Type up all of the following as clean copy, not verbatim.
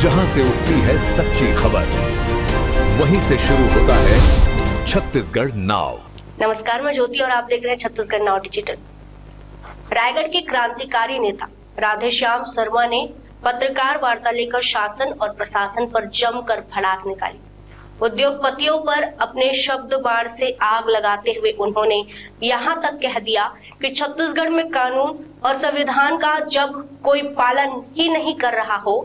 जहां से उठती है सच्ची खबर, वहीं से शुरू होता है छत्तीसगढ़ नाउ। नमस्कार, मैं ज्योति और आप देख रहे हैं छत्तीसगढ़ नाउ डिजिटल। रायगढ़ के क्रांतिकारी नेता राधेश्याम शर्मा ने पत्रकार वार्ता लेकर शासन और प्रशासन पर जमकर भड़ास निकाली। उद्योगपतियों पर अपने शब्द बाण से आग लगाते हुए उन्होंने यहां तक कह दिया कि छत्तीसगढ़ में कानून और संविधान का जब कोई पालन ही नहीं कर रहा हो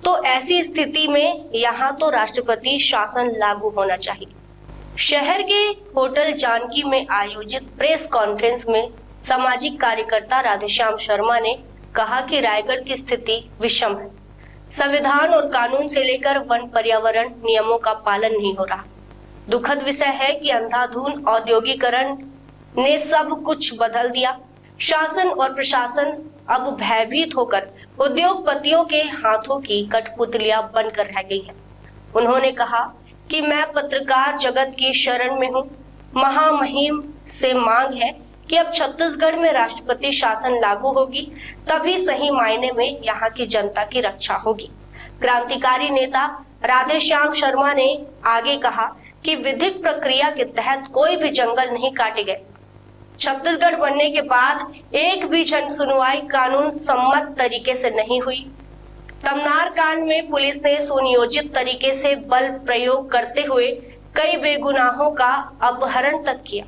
तो ऐसी स्थिति में यहां तो राष्ट्रपति शासन लागू होना चाहिए। शहर के होटल जानकी में आयोजित प्रेस कॉन्फ्रेंस में सामाजिक कार्यकर्ता राधेश्याम शर्मा ने कहा कि रायगढ़ की स्थिति विषम है। संविधान और कानून से लेकर वन पर्यावरण नियमों का पालन नहीं हो रहा। दुखद विषय है कि अंधाधुंध औद्योगिकरण ने सब कुछ बदल दिया। शासन और प्रशासन अब भयभीत होकर उद्योगपतियों के हाथों की कठपुतलियां बनकर रह गई है। उन्होंने कहा कि मैं पत्रकार जगत की शरण में हूं। महामहिम से मांग है कि अब छत्तीसगढ़ में राष्ट्रपति शासन लागू होगी, तभी सही मायने में यहाँ की जनता की रक्षा होगी। क्रांतिकारी नेता राधेश्याम शर्मा ने आगे कहा कि विधिक प्रक्रिया के तहत कोई भी जंगल नहीं काटे गए। छत्तीसगढ़ बनने के बाद एक भी जन सुनवाई कानून सम्मत तरीके से नहीं हुई। तमनार कांड में पुलिस ने सुनियोजित तरीके से बल प्रयोग करते हुए कई बेगुनाहों का अपहरण तक किया।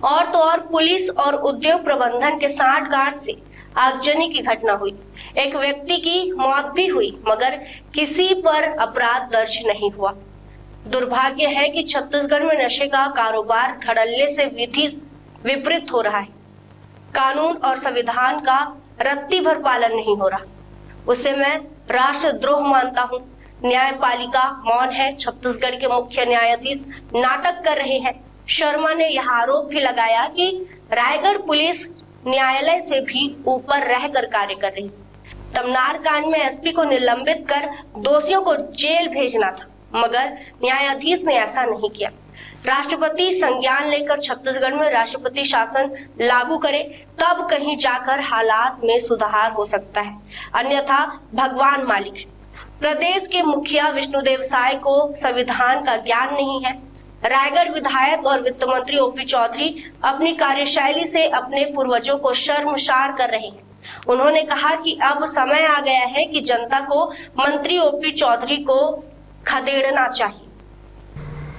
और तो और पुलिस और उद्योग प्रबंधन के सांठगांठ से आगजनी की घटना हुई। एक व्यक्ति की मौत भी हुई, मगर किसी पर अपराध दर्ज नहीं हुआ। दुर्भाग्य है कि छत्तीसगढ़ में नशे का कारोबार धड़ल्ले से विधि विपरीत हो रहा है। कानून और संविधान का रत्ती भर पालन नहीं हो रहा। उसे मैं राष्ट्रद्रोह मानता हूँ। न्यायपालिका मौन है। छत्तीसगढ़ के मुख्य न्यायाधीश नाटक कर रहे हैं। शर्मा ने यह आरोप भी लगाया कि रायगढ़ पुलिस न्यायालय से भी ऊपर रहकर कार्य कर रही। तमनार कांड में एसपी को निलंबित कर दोषियों को जेल भेजना था, मगर न्यायाधीश ने ऐसा नहीं किया। राष्ट्रपति संज्ञान लेकर छत्तीसगढ़ में राष्ट्रपति शासन लागू करे, तब कहीं जाकर हालात में सुधार हो सकता है, अन्यथा भगवान मालिक है। प्रदेश के मुखिया विष्णुदेव साय को संविधान का ज्ञान नहीं है। रायगढ़ विधायक और वित्त मंत्री ओपी चौधरी अपनी कार्यशैली से अपने पूर्वजों को शर्मसार कर रहे हैं। उन्होंने कहा कि अब समय आ गया है कि जनता को मंत्री ओपी चौधरी को खदेड़ना चाहिए।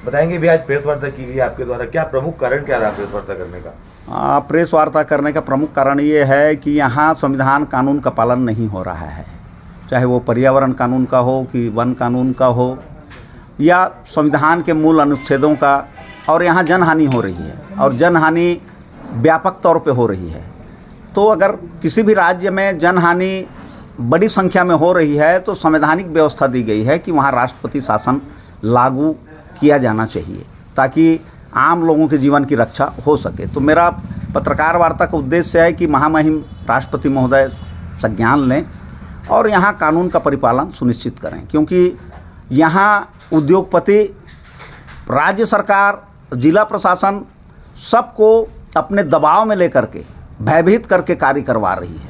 बताएंगे भी, आज प्रेस वार्ता की गई आपके द्वारा, क्या प्रमुख कारण क्या रहा प्रेस वार्ता करने का? प्रेस वार्ता करने का प्रमुख कारण ये है कि यहाँ संविधान कानून का पालन नहीं हो रहा है, चाहे वो पर्यावरण कानून का हो कि वन कानून का हो या संविधान के मूल अनुच्छेदों का। और यहाँ जनहानि हो रही है और जनहानि व्यापक तौर पे हो रही है। तो अगर किसी भी राज्य में जनहानि बड़ी संख्या में हो रही है तो संवैधानिक व्यवस्था दी गई है कि वहाँ राष्ट्रपति शासन लागू किया जाना चाहिए ताकि आम लोगों के जीवन की रक्षा हो सके। तो मेरा पत्रकार वार्ता का उद्देश्य है कि महामहिम राष्ट्रपति महोदय संज्ञान लें और यहाँ कानून का परिपालन सुनिश्चित करें, क्योंकि यहाँ उद्योगपति, राज्य सरकार, जिला प्रशासन सबको अपने दबाव में लेकर के भयभीत करके कार्य करवा रही है।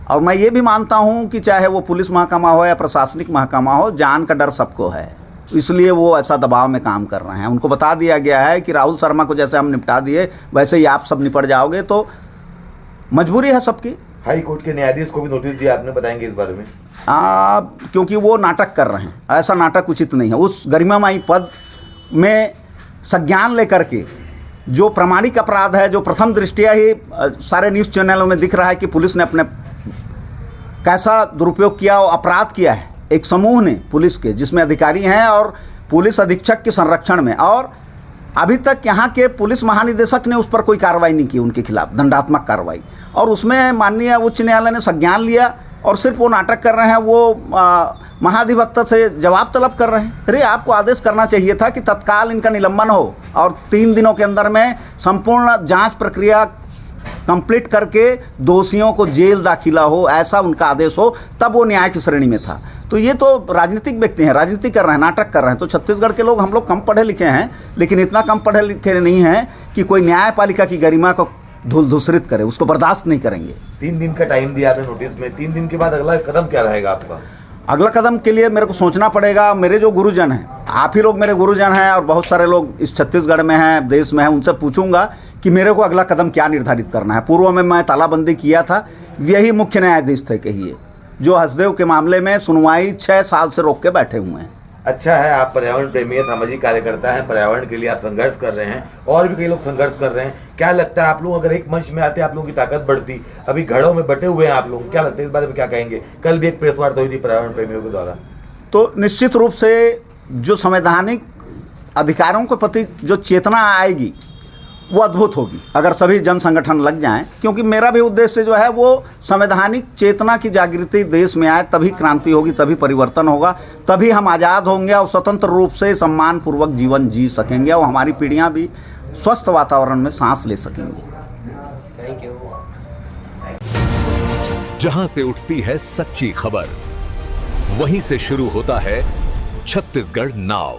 और मैं ये भी मानता हूँ कि चाहे वो पुलिस महकमा हो या प्रशासनिक महकमा हो, जान का डर सबको है, इसलिए वो ऐसा दबाव में काम कर रहे हैं। उनको बता दिया गया है कि राहुल शर्मा को जैसे हम निपटा दिए वैसे ही आप सब निपट जाओगे, तो मजबूरी है सबकी। हाई कोर्ट के न्यायाधीश को भी नोटिस दिया आपने, बताएंगे इस बारे में? क्योंकि वो नाटक कर रहे हैं, ऐसा नाटक उचित नहीं है। उस गरिमामयी पद में संज्ञान लेकर के जो प्रामाणिक अपराध है, जो प्रथम दृष्टिया ही सारे न्यूज़ चैनलों में दिख रहा है कि पुलिस ने अपने कैसा दुरुपयोग किया और अपराध किया है एक समूह ने पुलिस के, जिसमें अधिकारी हैं और पुलिस अधीक्षक के संरक्षण में, और अभी तक यहाँ के पुलिस महानिदेशक ने उस पर कोई कार्रवाई नहीं की उनके खिलाफ, दंडात्मक कार्रवाई। और उसमें माननीय उच्च न्यायालय ने संज्ञान लिया और सिर्फ वो नाटक कर रहे हैं, वो महाधिवक्ता से जवाब तलब कर रहे हैं। अरे आपको आदेश करना चाहिए था कि तत्काल इनका निलंबन हो और 3 दिनों के अंदर में संपूर्ण जांच प्रक्रिया कंप्लीट करके दोषियों को जेल दाखिला हो, ऐसा उनका आदेश हो, तब वो न्याय की श्रेणी में था। तो ये तो राजनीतिक व्यक्ति हैं, राजनीति कर रहे हैं, नाटक कर रहे हैं। तो छत्तीसगढ़ के लोग, हम लोग कम पढ़े लिखे हैं, लेकिन इतना कम पढ़े लिखे नहीं हैं कि कोई न्यायपालिका की गरिमा को धूल धूसरित करे, उसको बर्दाश्त नहीं करेंगे। 3 दिन का टाइम दिया आपने नोटिस में, 3 दिन के बाद अगला कदम क्या रहेगा आपका? अगला कदम के लिए मेरे को सोचना पड़ेगा। मेरे जो गुरुजन हैं, आप ही लोग मेरे गुरुजन हैं और बहुत सारे लोग इस छत्तीसगढ़ में हैं, देश में हैं, उनसे पूछूंगा कि मेरे को अगला कदम क्या निर्धारित करना है। पूर्व में मैं तालाबंदी किया था, यही मुख्य न्यायाधीश थे कहिए, जो हसदेव के मामले में सुनवाई 6 साल से रोक के बैठे हुए हैं। अच्छा है, आप पर्यावरण प्रेमी हैं, सामाजिक कार्यकर्ता हैं, पर्यावरण के लिए आप संघर्ष कर रहे हैं और भी कई लोग संघर्ष कर रहे हैं। क्या लगता है आप लोग अगर एक मंच में आते आप लोगों की ताकत बढ़ती? अभी घड़ों में बटे हुए हैं आप लोग, क्या लगता है इस बारे में क्या कहेंगे? कल भी एक प्रेस वार्ता हुई थी पर्यावरण प्रेमियों के द्वारा। तो निश्चित रूप से जो संवैधानिक अधिकारों के प्रति जो चेतना आएगी वो अद्भुत होगी अगर सभी जन संगठन लग जाएं, क्योंकि मेरा भी उद्देश्य जो है वो संवैधानिक चेतना की जागृति देश में आए, तभी क्रांति होगी, तभी परिवर्तन होगा, तभी हम आज़ाद होंगे और स्वतंत्र रूप से सम्मानपूर्वक जीवन जी सकेंगे और हमारी पीढ़ियां भी स्वस्थ वातावरण में सांस ले सकेंगी। जहां से उठती है सच्ची खबर, वहीं से शुरू होता है छत्तीसगढ़ नाव।